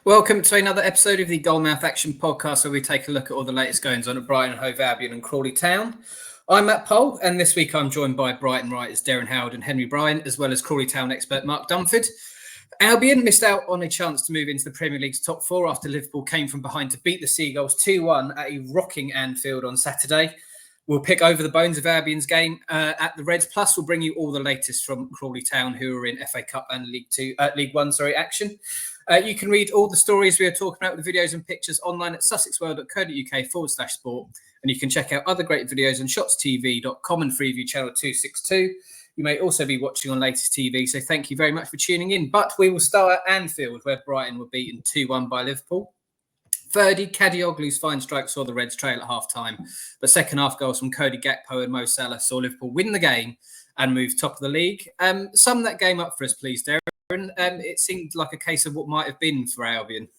Welcome to another episode of the Gull-Mouth Action podcast, where we take a look at all the latest goings on at Brighton, Hove Albion and Crawley Town. I'm Matt Poll, and this week I'm joined by Brighton writers Derren and Henry Bryant, as well as Crawley Town expert Mark Dunford. Albion missed out on a chance to move into the Premier League's top four after Liverpool came from behind to beat the Seagulls 2-1 at a rocking Anfield on Saturday. We'll pick over the bones of Albion's game at the Reds, plus we'll bring you all the latest from Crawley Town, who are in FA Cup and League One action. You can read all the stories we are talking about with videos and pictures online at sussexworld.co.uk/sport. And you can check out other great videos on shotstv.com and Freeview channel 262. You may also be watching on latest TV, so thank you very much for tuning in. But we will start at Anfield, where Brighton were beaten 2-1 by Liverpool. Ferdy Kadioglu's fine strike saw the Reds trail at half-time, but second half goals from Cody Gakpo and Mo Salah saw Liverpool win the game and move top of the league. Sum that game up for us, please, Derren. It seemed like a case of what might have been for Albion.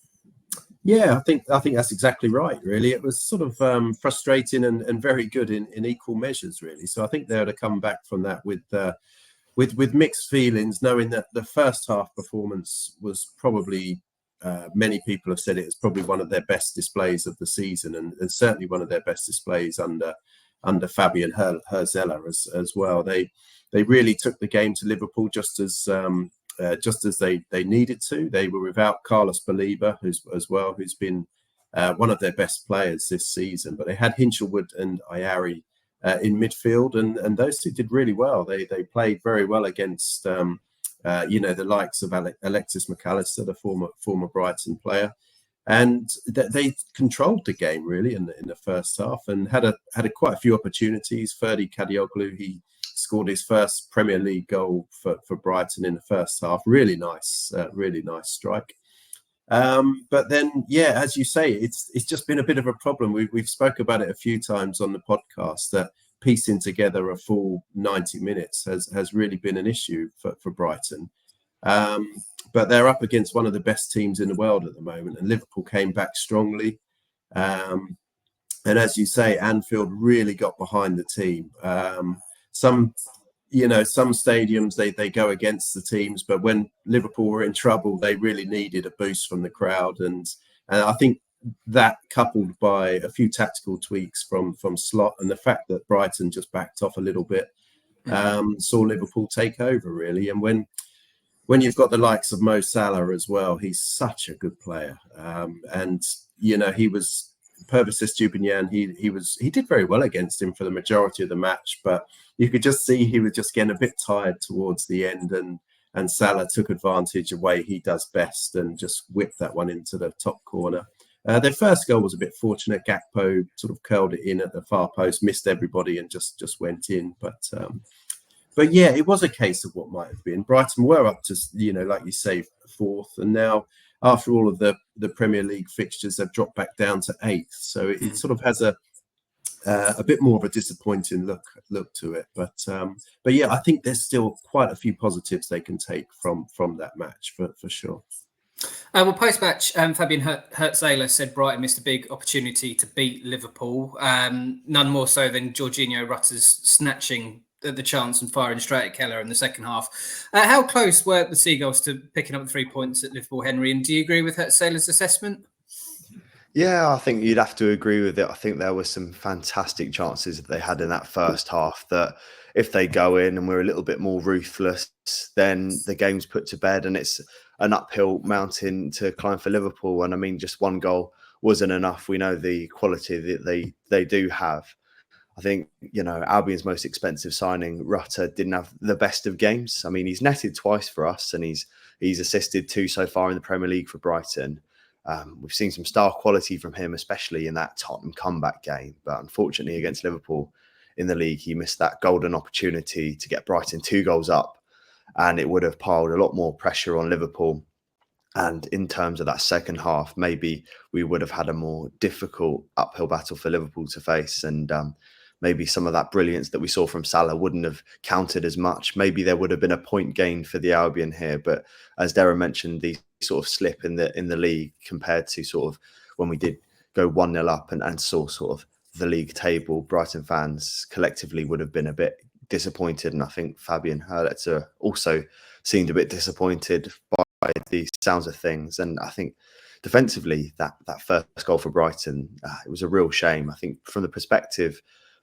Yeah, I think that's exactly right, really. It was sort of frustrating and very good in equal measures, really. So I think they would have come back from that with mixed feelings, knowing that the first half performance was probably, many people have said it, it's probably one of their best displays of the season, and certainly one of their best displays under Fabian Herzella as well. They really took the game to Liverpool just as they needed to. They were without Carlos Baleba, who's been one of their best players this season, but they had Hinchelwood and Ayari in midfield, and those two did really well. They played very well against the likes of Alexis McAllister, the former Brighton player, and they controlled the game really in the first half and had quite a few opportunities. Ferdy Kadioglu, he scored his first Premier League goal for Brighton in the first half. Really nice strike. But then, yeah, as you say, it's just been a bit of a problem. We've spoke about it a few times on the podcast, that piecing together a full 90 minutes has really been an issue for Brighton. But they're up against one of the best teams in the world at the moment, and Liverpool came back strongly. And as you say, Anfield really got behind the team. Some stadiums they go against the teams, but when Liverpool were in trouble, they really needed a boost from the crowd, and I think that, coupled by a few tactical tweaks from Slot and the fact that Brighton just backed off a little bit, saw Liverpool take over really. And when you've got the likes of Mo Salah as well, he's such a good player, and he was Pervis Estupiñán. He did very well against him for the majority of the match, but you could just see he was just getting a bit tired towards the end, and Salah took advantage of the way he does best and just whipped that one into the top corner. Their first goal was a bit fortunate. Gakpo sort of curled it in at the far post, missed everybody, and just went in. But yeah, it was a case of what might have been. Brighton were up to, like you say, fourth, and now after all of the Premier League fixtures, they've dropped back down to eighth. So it sort of has a bit more of a disappointing look to it. But yeah, I think there's still quite a few positives they can take from that match for sure. Well, post-match, Fabian Herzella said Brighton missed a big opportunity to beat Liverpool, none more so than Jorginho Rutter's snatching the chance and firing straight at Keller in the second half. How close were the Seagulls to picking up the 3 points at Liverpool, Henry? And do you agree with Herzella's assessment? Yeah, I think you'd have to agree with it. I think there were some fantastic chances that they had in that first half that if they go in and we're a little bit more ruthless, then the game's put to bed and it's an uphill mountain to climb for Liverpool. And I mean, just one goal wasn't enough. We know the quality that they do have. I think, Albion's most expensive signing, Rutter, didn't have the best of games. I mean, he's netted twice for us and he's assisted 2 so far in the Premier League for Brighton. We've seen some star quality from him, especially in that Tottenham comeback game. But unfortunately, against Liverpool in the league, he missed that golden opportunity to get Brighton 2 goals up. And it would have piled a lot more pressure on Liverpool. And in terms of that second half, maybe we would have had a more difficult uphill battle for Liverpool to face. And maybe some of that brilliance that we saw from Salah wouldn't have counted as much. Maybe there would have been a point gain for the Albion here. But as Derren mentioned, the sort of slip in the league compared to sort of when we did go 1-0 up and saw sort of the league table, Brighton fans collectively would have been a bit disappointed. And I think Fabian Hertzler also seemed a bit disappointed by by the sounds of things. And I think defensively, that first goal for Brighton, it was a real shame. I think from the perspective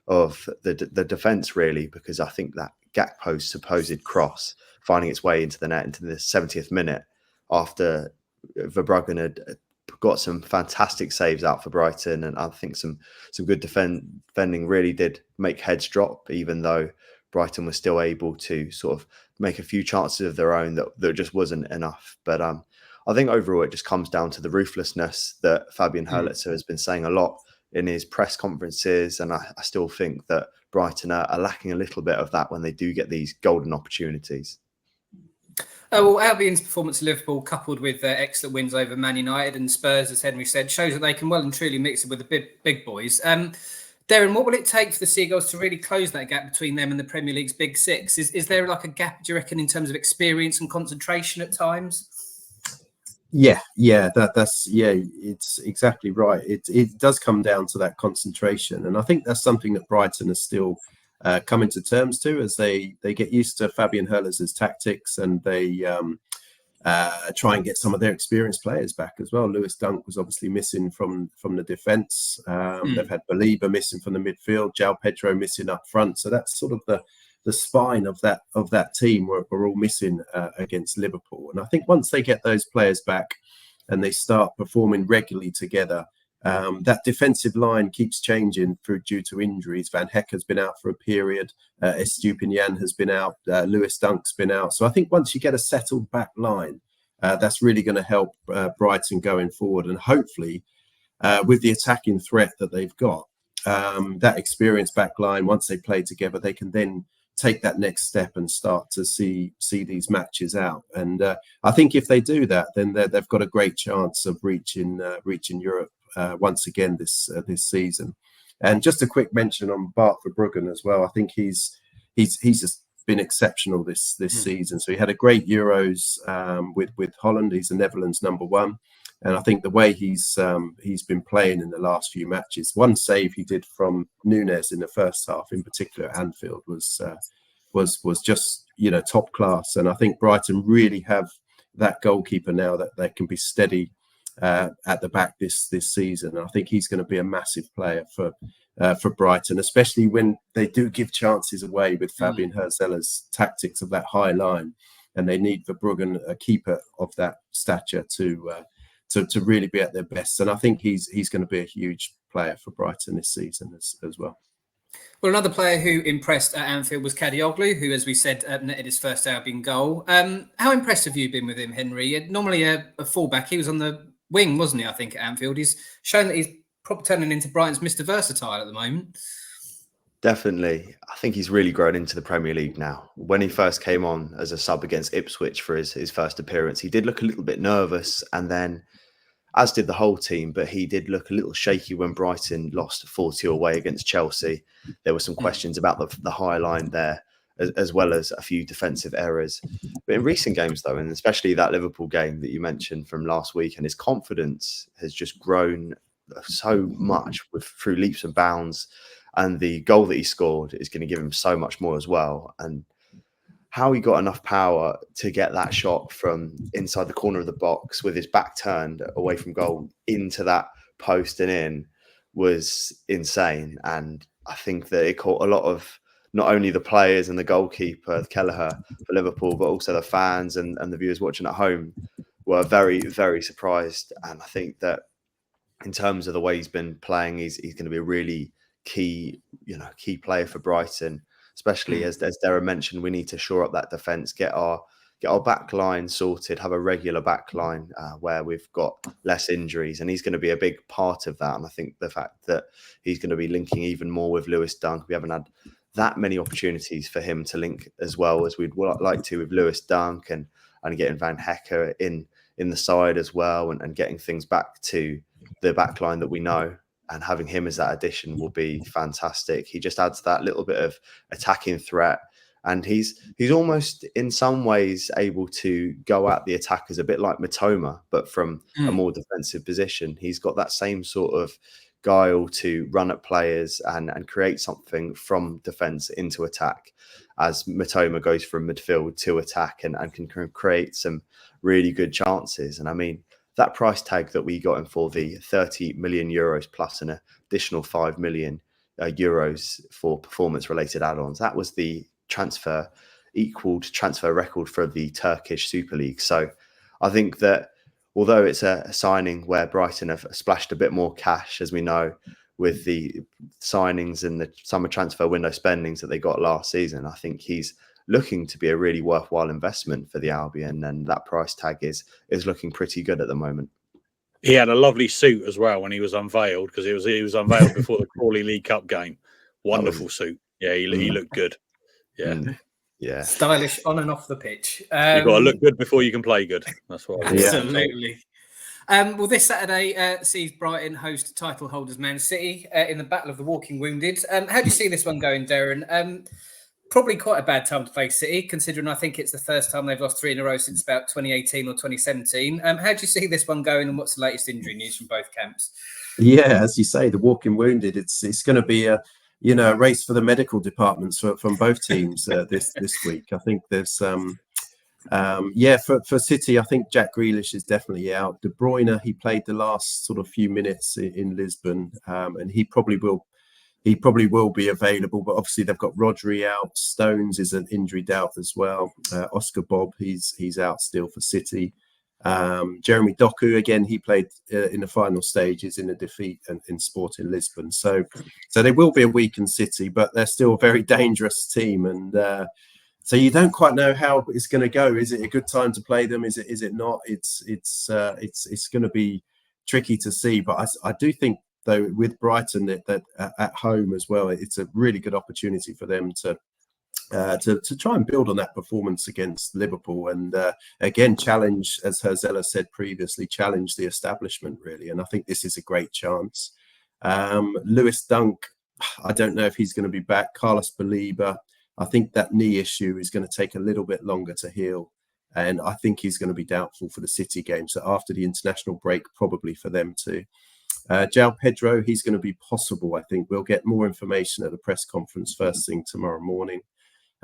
of the defence, really, because I think that Gakpo's supposed cross finding its way into the net into the 70th minute after Verbruggen had got some fantastic saves out for Brighton, and I think some good defending really did make heads drop, even though Brighton was still able to sort of make a few chances of their own that just wasn't enough. But I think overall it just comes down to the ruthlessness that Fabian Hurlitzer has been saying a lot in his press conferences, and I still think that Brighton are lacking a little bit of that when they do get these golden opportunities. Well, Albion's performance at Liverpool, coupled with their excellent wins over Man United and Spurs, as Henry said, shows that they can well and truly mix it with the big boys. Derren, what will it take for the Seagulls to really close that gap between them and the Premier League's big six? Is there like a gap, do you reckon, in terms of experience and concentration at times? It's exactly right. It does come down to that concentration, and I think that's something that Brighton is still coming to terms to as they get used to Fabian Hurlitzer's tactics, and they try and get some of their experienced players back as well. Lewis Dunk was obviously missing from the defence. They've had Belieber missing from the midfield, João Pedro missing up front. So that's sort of the spine of that team were all missing against Liverpool. And I think once they get those players back and they start performing regularly together, that defensive line keeps changing due to injuries. Van Hecke's been out for a period. Estupiñán has been out. Lewis Dunk's been out. So I think once you get a settled back line, that's really going to help Brighton going forward. And hopefully, with the attacking threat that they've got, that experienced back line, once they play together, they can then take that next step and start to see these matches out. And I think if they do that, then they've got a great chance of reaching Europe once again this season. And just a quick mention on Bart Verbruggen as well. I think he's just been exceptional this season. So he had a great Euros with Holland. He's the Netherlands #1. And I think the way he's been playing in the last few matches, one save he did from Nunes in the first half, in particular at Anfield, was just top class. And I think Brighton really have that goalkeeper now that can be steady at the back this season. And I think he's going to be a massive player for Brighton, especially when they do give chances away with Fabian Hurlitser's tactics of that high line, and they need Verbruggen, a keeper of that stature, to really be at their best. And I think he's going to be a huge player for Brighton this season as well. Well, another player who impressed at Anfield was Kadioglu, who, as we said, netted his first Albion goal. How impressed have you been with him, Henry? Normally a fullback. He was on the wing, wasn't he, I think, at Anfield? He's shown that he's probably turning into Brighton's Mr. Versatile at the moment. Definitely. I think he's really grown into the Premier League now. When he first came on as a sub against Ipswich for his first appearance, he did look a little bit nervous, and then, as did the whole team, but he did look a little shaky when Brighton lost 4-2 away against Chelsea. There were some questions about the high line there, as well as a few defensive errors. But in recent games, though, and especially that Liverpool game that you mentioned from last week, and his confidence has just grown so much through leaps and bounds. And the goal that he scored is going to give him so much more as well. And how he got enough power to get that shot from inside the corner of the box with his back turned away from goal into that post and in was insane. And I think that it caught a lot of not only the players and the goalkeeper, Kelleher, for Liverpool, but also the fans and the viewers watching at home were very, very surprised. And I think that in terms of the way he's been playing, he's going to be a really key player for Brighton, especially as Derren mentioned. We need to shore up that defence, get our back line sorted, have a regular back line where we've got less injuries, and he's going to be a big part of that. And I think the fact that he's going to be linking even more with Lewis Dunk, we haven't had that many opportunities for him to link as well as we'd like to with Lewis Dunk, and getting Van Hecke in the side as well, and getting things back to the back line that we know. And having him as that addition will be fantastic. He just adds that little bit of attacking threat. And he's almost in some ways able to go at the attackers a bit like Matoma, but from a more defensive position. He's got that same sort of guile to run at players and create something from defence into attack, as Matoma goes from midfield to attack and can create some really good chances. And I mean, that price tag that we got him for, the 30 million euros plus an additional 5 million euros for performance-related add-ons, that was the equaled transfer record for the Turkish Super League. So I think that although it's a signing where Brighton have splashed a bit more cash, as we know, with the signings and the summer transfer window spendings that they got last season, I think he's looking to be a really worthwhile investment for the Albion, and that price tag is looking pretty good at the moment. He had a lovely suit as well when he was unveiled, because he was unveiled before the Crawley League Cup game. Wonderful suit. Yeah, he looked good. Yeah. Yeah. Stylish on and off the pitch. You've got to look good before you can play good. That's what I absolutely. Well, this Saturday sees Brighton host title holders Man City in the Battle of the Walking Wounded. How do you see this one going, Derren? Probably quite a bad time to play City, considering I think it's the first time they've lost 3 in a row since about 2018 or 2017. How do you see this one going, and what's the latest injury news from both camps? Yeah, as you say, the Walking Wounded. It's going to be a race for the medical departments from both teams this week. I think there's for City, I think Jack Grealish is definitely out. De Bruyne, he played the last sort of few minutes in Lisbon, and he probably will be available. But obviously they've got Rodri out. Stones is an injury doubt as well. Oscar Bob, he's out still for City. Jeremy Doku, again, he played in the final stages in a defeat in Sporting Lisbon. So they will be a weakened City, but they're still a very dangerous team. And so you don't quite know how it's going to go. Is it a good time to play them? Is it not? It's going to be tricky to see. But I do think, though, with Brighton that at home as well, it's a really good opportunity for them to try and build on that performance against Liverpool, and again challenge, as Herzella said previously, challenge the establishment really. And I think this is a great chance. Lewis Dunk, I don't know if he's going to be back. Carlos Baliba, I think that knee issue is going to take a little bit longer to heal, and I think he's going to be doubtful for the City game. So after the international break, probably for them too. João Pedro, he's going to be possible. I think we'll get more information at the press conference first thing tomorrow morning.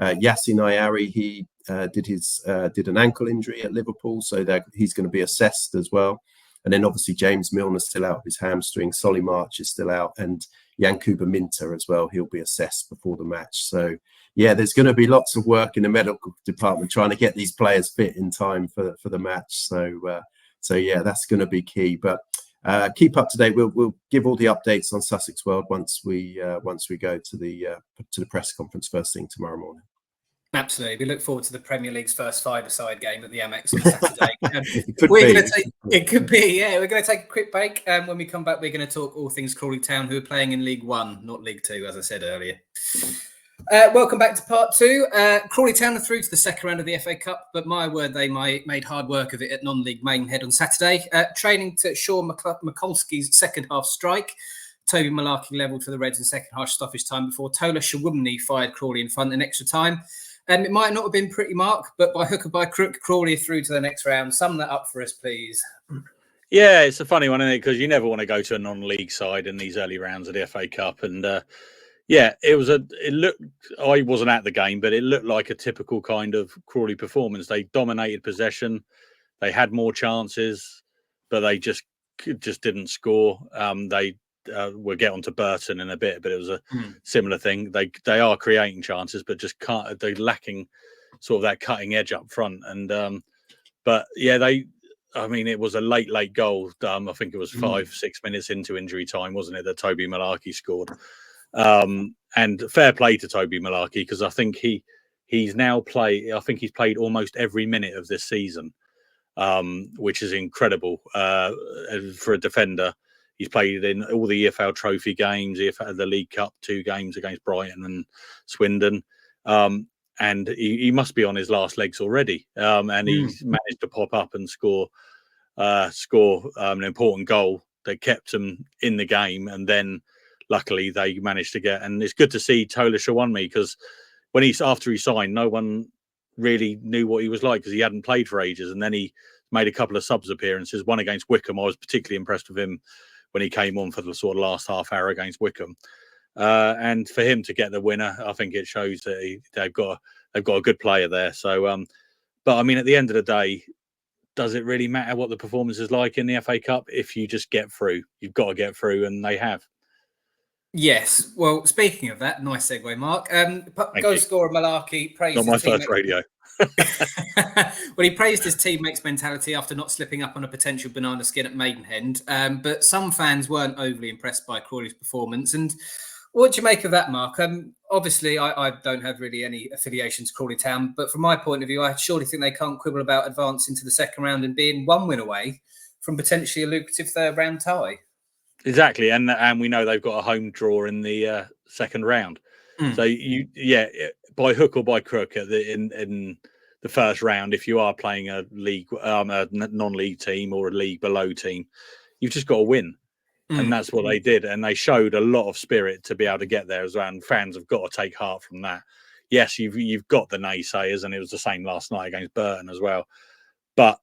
Yassin Ayari, he did an ankle injury at Liverpool, so that he's going to be assessed as well. And then obviously James Milner's still out of his hamstring. Solly March is still out, and Yankuba Minter as well. He'll be assessed before the match. So yeah, there's going to be lots of work in the medical department trying to get these players fit in time for the match. So yeah, that's going to be key. But keep up to date. We'll give all the updates on Sussex World once we go to the press conference first thing tomorrow morning. Absolutely. We look forward to the Premier League's first five-a-side game at the Amex on Saturday. It could be, yeah. We're going to take a quick break. When we come back, we're going to talk all things Crawley Town, who are playing in League One, not League Two, as I said earlier. Welcome back to part two. Crawley Town are through to the second round of the FA Cup, but my word, they made hard work of it at non-league Maidenhead on Saturday. Training to Sean Mikulski's second half strike. Toby Malarkey levelled for the Reds in second half stoppage time before Tola Shawumni fired Crawley in front in extra time. It might not have been pretty, Mark, but by hook or by crook, Crawley are through to the next round. Sum that up for us, please. Yeah, it's a funny one, isn't it? Because you never want to go to a non-league side in these early rounds of the FA Cup. And yeah, I wasn't at the game, but it looked like a typical kind of Crawley performance. They dominated possession. They had more chances, but they just didn't score. We'll get on to Burton in a bit, but it was a similar thing. They are creating chances, but just can't. They're lacking sort of that cutting edge up front. And but yeah, it was a late goal. I think it was 5-6 minutes into injury time, wasn't it, that Toby Malarkey scored? And fair play to Toby Malarkey, because I think he's played almost every minute of this season, which is incredible for a defender. He's played in all the EFL Trophy games, the League Cup 2 games against Brighton and Swindon. And he must be on his last legs already. And he's managed to pop up and score an important goal that kept him in the game. And then luckily they managed to get, and it's good to see Tola Shawumni, because after he signed, no one really knew what he was like, because he hadn't played for ages. And then he made a couple of subs appearances, one against Wickham. I was particularly impressed with him when he came on for the sort of last half hour against Wycombe. And for him to get the winner, I think it shows that they've got a good player there. So, but I mean, at the end of the day, does it really matter what the performance is like in the FA Cup? If you just get through, you've got to get through, and they have. Yes. Well, speaking of that, nice segue, Mark. Goal scorer Malarkey praised Not my his first radio. Well, he praised his teammates' mentality after not slipping up on a potential banana skin at Maidenhead. But some fans weren't overly impressed by Crawley's performance. And what do you make of that, Mark? Obviously, I don't have really any affiliation to Crawley Town, but from my point of view, I surely think they can't quibble about advancing to the second round and being one win away from potentially a lucrative third round tie. Exactly, and we know they've got a home draw in the second round. So by hook or by crook in the first round, if you are playing a league, a non-league team or a league below team, you've just got to win. And that's what they did. And they showed a lot of spirit to be able to get there as well. And fans have got to take heart from that. Yes, you've got the naysayers, and it was the same last night against Brighton as well. But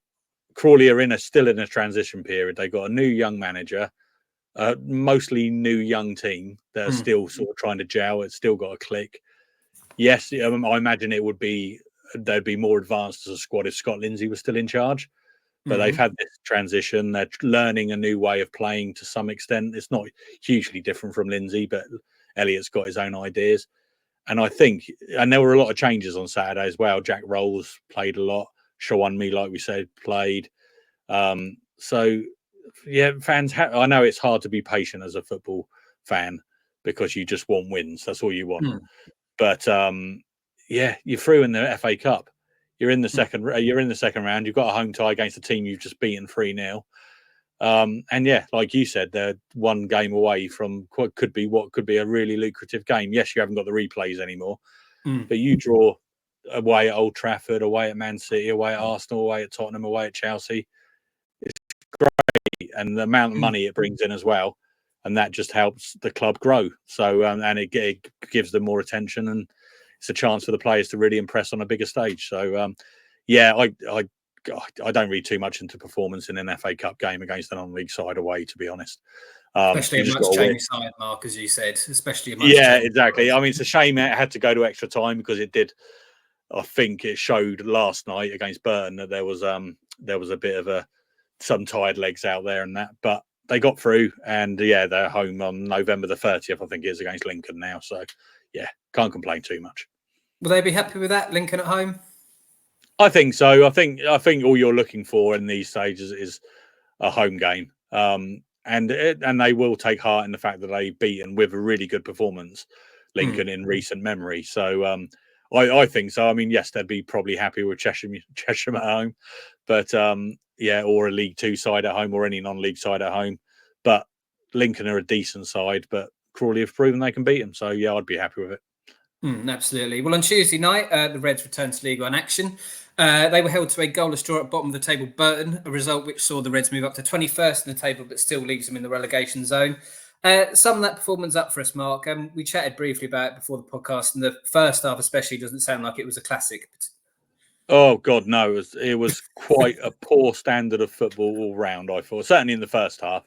Crawley are still in a transition period. They got a new young manager, mostly new young team that are still sort of trying to gel. It's still got a click. Yes, I imagine they'd be more advanced as a squad if Scott Lindsay was still in charge. But they've had this transition. They're learning a new way of playing to some extent. It's not hugely different from Lindsay, but Elliott's got his own ideas. And I think, and there were a lot of changes on Saturday as well. Jack Rolls played a lot. Shawanmi, like we said, played. So, yeah, fans, I know it's hard to be patient as a football fan because you just want wins. That's all you want. But, yeah, you're through in the FA Cup. You're in the second. You're in the second round. You've got a home tie against a team you've just beaten 3-0. And yeah, like you said, they're one game away from what could be a really lucrative game. Yes, you haven't got the replays anymore, but you draw away at Old Trafford, away at Man City, away at Arsenal, away at Tottenham, away at Chelsea. It's great, and the amount of money it brings in as well, and that just helps the club grow. So, and it gives them more attention, and it's a chance for the players to really impress on a bigger stage. So, yeah, I don't read too much into performance in an FA Cup game against an non-league side away, to be honest. Especially a much changing side, Mark, as you said. Especially a much exactly. I mean, it's a shame it had to go to extra time because it did. I think it showed last night against Brighton that there was a bit of some tired legs out there and that, but they got through, and yeah, they're home on November the 30th, I think it is, against Lincoln now. So yeah, can't complain too much. Will they be happy with that, Lincoln at home? I think so. I think all you're looking for in these stages is a home game, and they will take heart in the fact that they've beaten with a really good performance Lincoln in recent memory. So I think so. I mean, yes, they'd be probably happy with Cheshire at home, but yeah, or a League Two side at home, or any non-league side at home. But Lincoln are a decent side, but Crawley have proven they can beat them. So yeah, I'd be happy with it. Absolutely. Well, on Tuesday night, the Reds returned to League One action. They were held to a goalless draw at bottom of the table, Burton, a result which saw the Reds move up to 21st in the table, but still leaves them in the relegation zone. Sum that performance up for us, Mark. We chatted briefly about it before the podcast, and the first half especially doesn't sound like it was a classic. Oh, God, no. It was quite a poor standard of football all round, I thought, certainly in the first half.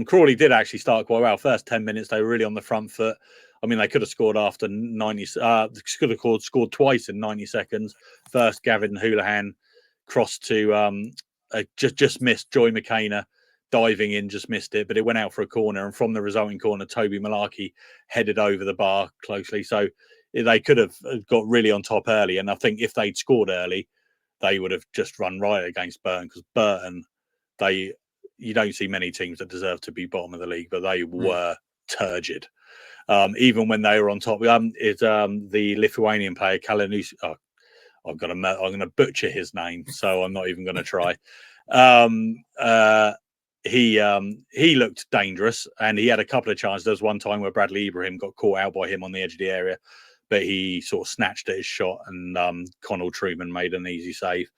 Crawley did actually start quite well. First 10 minutes, they were really on the front foot. I mean, they could have scored after 90. Could have scored twice in 90 seconds. First, Gavin Houlihan crossed to just missed Joy McKenna diving in, just missed it, but it went out for a corner. And from the resulting corner, Toby Malarkey headed over the bar closely. So they could have got really on top early. And I think if they'd scored early, they would have just run right against Burton, because Burton, you don't see many teams that deserve to be bottom of the league, but they were turgid. Even when they were on top, the Lithuanian player Kalinus. Oh, I'm going to butcher his name, so I'm not even going to try. He looked dangerous, and he had a couple of chances. There was one time where Bradley Ibrahim got caught out by him on the edge of the area, but he sort of snatched at his shot, and Connell Truman made an easy save.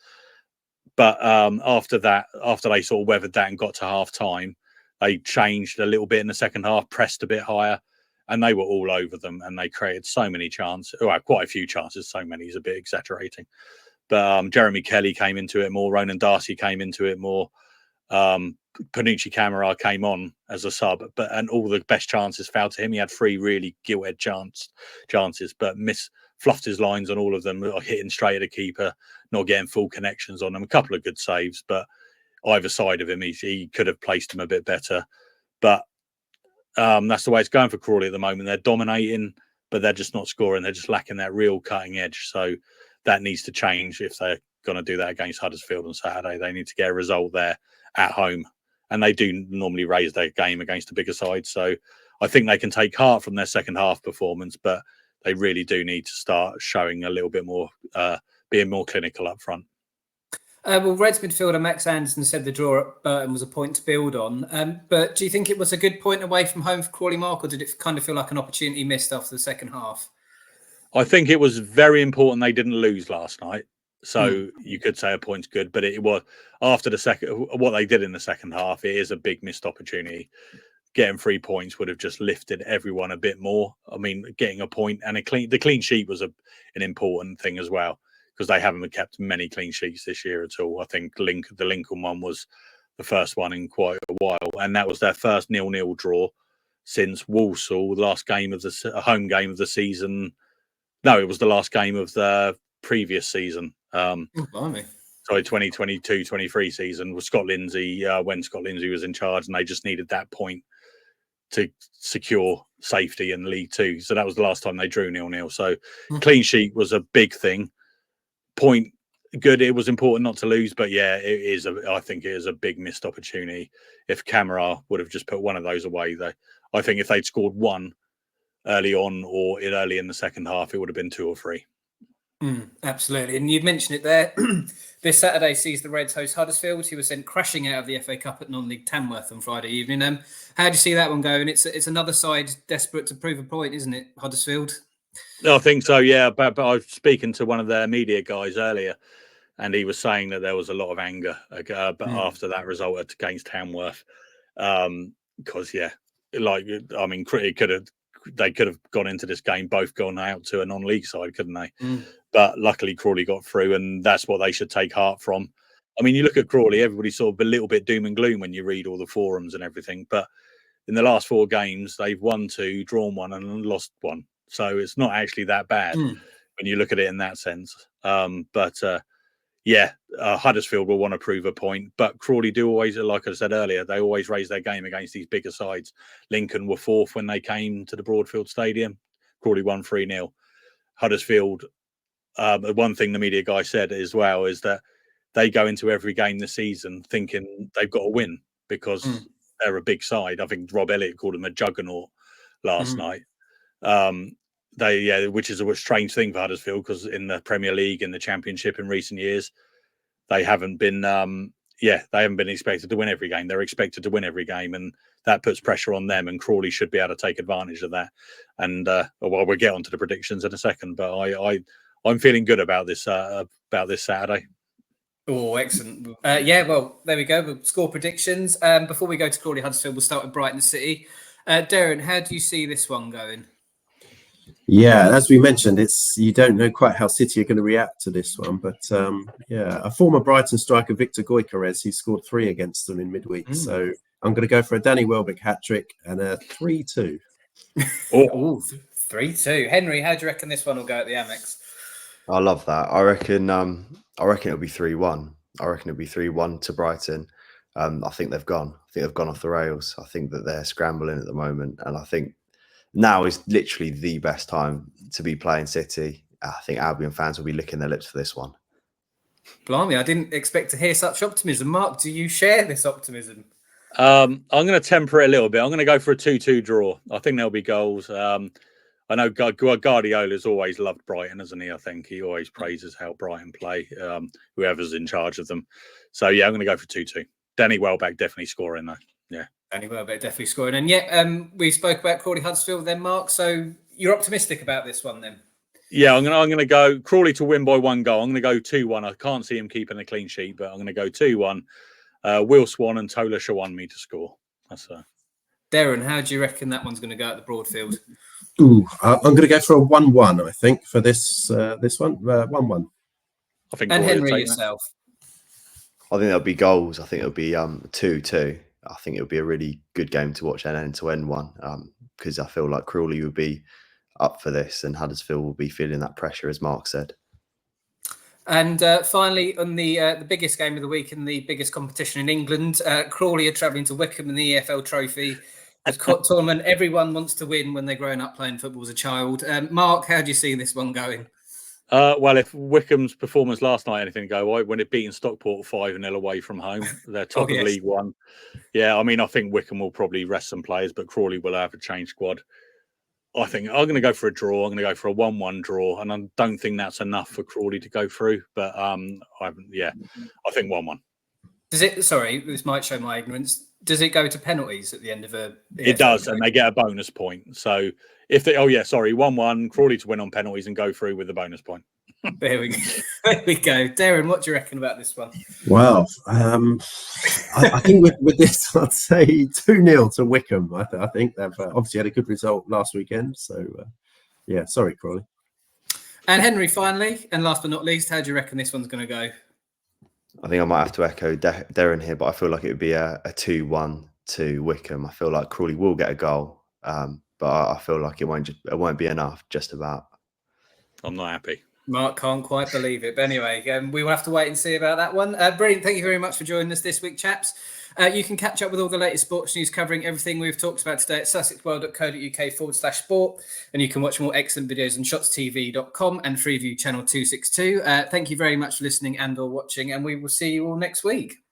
But after they sort of weathered that and got to half time, they changed a little bit in the second half, pressed a bit higher, and they were all over them, and they created so many chances. Well, quite a few chances. So many is a bit exaggerating. But Jeremy Kelly came into it more. Ronan Darcy came into it more. Panucci Camara came on as a sub, and all the best chances fell to him. He had 3 really gilt-edged chances, but fluffed his lines on all of them, hitting straight at the keeper, not getting full connections on them. A couple of good saves, but either side of him, he could have placed him a bit better. But that's the way it's going for Crawley at the moment. They're dominating, but they're just not scoring. They're just lacking that real cutting edge. So that needs to change if they're going to do that against Huddersfield on Saturday. They need to get a result there at home. And they do normally raise their game against a bigger side. So I think they can take heart from their second half performance, but they really do need to start showing a little bit more, being more clinical up front. Well, Reds midfielder Max Anderson said the draw at Burton was a point to build on. But do you think it was a good point away from home for Crawley, Mark, or did it kind of feel like an opportunity missed after the second half? I think it was very important they didn't lose last night. So you could say a point's good, but it was after what they did in the second half, it is a big missed opportunity. Getting 3 points would have just lifted everyone a bit more. I mean, getting a point and the clean sheet was an important thing as well, because they haven't kept many clean sheets this year at all. I think the Lincoln one was the first one in quite a while, and that was their first 0-0 draw since Walsall, the last game of the home game of the season. No, it was the last game of the previous season. Sorry, 2022-23 season was Scott Lindsay, when Scott Lindsay was in charge, and they just needed that point to secure safety in League Two. So that was the last time they drew 0-0. So clean sheet was a big thing. Point good. It was important not to lose, but yeah, I think it is a big missed opportunity. If Camara would have just put one of those away, I think if they'd scored one early on or early in the second half, it would have been 2 or 3. Absolutely. And you've mentioned it there. This Saturday sees the Reds host Huddersfield, who was sent crashing out of the FA Cup at non-league Tamworth on Friday evening. How do you see that one going? It's another side desperate to prove a point, isn't it, Huddersfield? I think so, yeah. But I was speaking to one of their media guys earlier, and he was saying that there was a lot of anger after that result against Tamworth. Because, they could have gone into this game, both gone out to a non-league side, couldn't they? But luckily Crawley got through, and that's what they should take heart from. I mean, you look at Crawley, everybody's sort of a little bit doom and gloom when you read all the forums and everything. But in the last 4 games, they've won 2, drawn 1 and lost 1. So it's not actually that bad when you look at it in that sense. Huddersfield will want to prove a point, but Crawley do always, like I said earlier, they always raise their game against these bigger sides. Lincoln were 4th when they came to the Broadfield Stadium. Crawley won 3-0. Huddersfield, one thing the media guy said as well is that they go into every game this season thinking they've got to win because they're a big side. I think Rob Elliott called them a juggernaut last night. Which is a strange thing for Huddersfield, because in the Premier League and the Championship in recent years, they haven't been expected to win every game. They're expected to win every game, and that puts pressure on them. And Crawley should be able to take advantage of that. And we'll get onto the predictions in a second, but I'm feeling good about this Saturday. Oh, excellent. Well, there we go. We'll score predictions. Before we go to Crawley Huddersfield, we'll start with Brighton City. Derren, how do you see this one going? Yeah, as we mentioned, you don't know quite how City are going to react to this one, but a former Brighton striker, Victor Gyökeres, he scored 3 against them in midweek. So I'm going to go for a Danny Welbeck hat-trick and a 3-2. 3-2. Henry, how do you reckon this one will go at the Amex? I love that. I reckon it'll be 3-1. I reckon it'll be 3-1 to Brighton. I think they've gone. I think they've gone off the rails. I think that they're scrambling at the moment, and I think now is literally the best time to be playing City. I think Albion fans will be licking their lips for this one. Blimey, I didn't expect to hear such optimism. Mark, do you share this optimism? I'm going to temper it a little bit. I'm going to go for a 2-2 draw. I think there'll be goals. I know Guardiola's always loved Brighton, hasn't he? I think he always praises how Brighton play, whoever's in charge of them. So, yeah, I'm going to go for 2-2. Danny Welbeck definitely scoring, though. Yeah. Danny Welbeck definitely scoring. And we spoke about Crawley Huddersfield then, Mark. So you're optimistic about this one then? Yeah, I'm going to go Crawley to win by 1 goal. I'm going to go 2-1. I can't see him keeping a clean sheet, but I'm going to go 2-1. Will Swan and Tola Shawunmi to score. Derren, how do you reckon that one's going to go at the Broadfield? I'm going to go for a 1-1, I think, for this one. 1-1. I think. And Henry yourself? I think there'll be goals. I think it'll be 2-2. I think it'll be a really good game to watch, an end-to-end one, because I feel like Crawley would be up for this and Huddersfield will be feeling that pressure, as Mark said. And finally, on the biggest game of the week in the biggest competition in England, Crawley are travelling to Wycombe in the EFL Trophy. The tournament everyone wants to win when they're growing up playing football as a child. Mark, how do you see this one going? Well, if Wycombe's performance last night anything to go right, when it beaten Stockport 5-0 away from home, they're top of League One. Yeah, I mean, I think Wycombe will probably rest some players, but Crawley will have a changed squad. I think I'm going to go for a draw. I'm going to go for a 1-1 draw, and I don't think that's enough for Crawley to go through. But I think 1-1. Does it? Sorry, this might show my ignorance. Does it go to penalties at the end of a? It does, and they get a bonus point. So if they, 1-1, Crawley to win on penalties and go through with the bonus point. There we go. There we go. Derren, what do you reckon about this one? Well, I think with this, I'd say 2-0 to Wycombe. I think they've obviously had a good result last weekend. So, sorry, Crawley. And Henry, finally, and last but not least, how do you reckon this one's going to go? I think I might have to echo Derren here, but I feel like it would be a 2-1 to Wycombe. I feel like Crawley will get a goal, but I feel like it won't be enough, just about. I'm not happy. Mark can't quite believe it. But anyway, we will have to wait and see about that one. Brilliant. Thank you very much for joining us this week, chaps. You can catch up with all the latest sports news covering everything we've talked about today at sussexworld.co.uk/sport. And you can watch more excellent videos on shotstv.com and Freeview Channel 262. Thank you very much for listening and or watching. And we will see you all next week.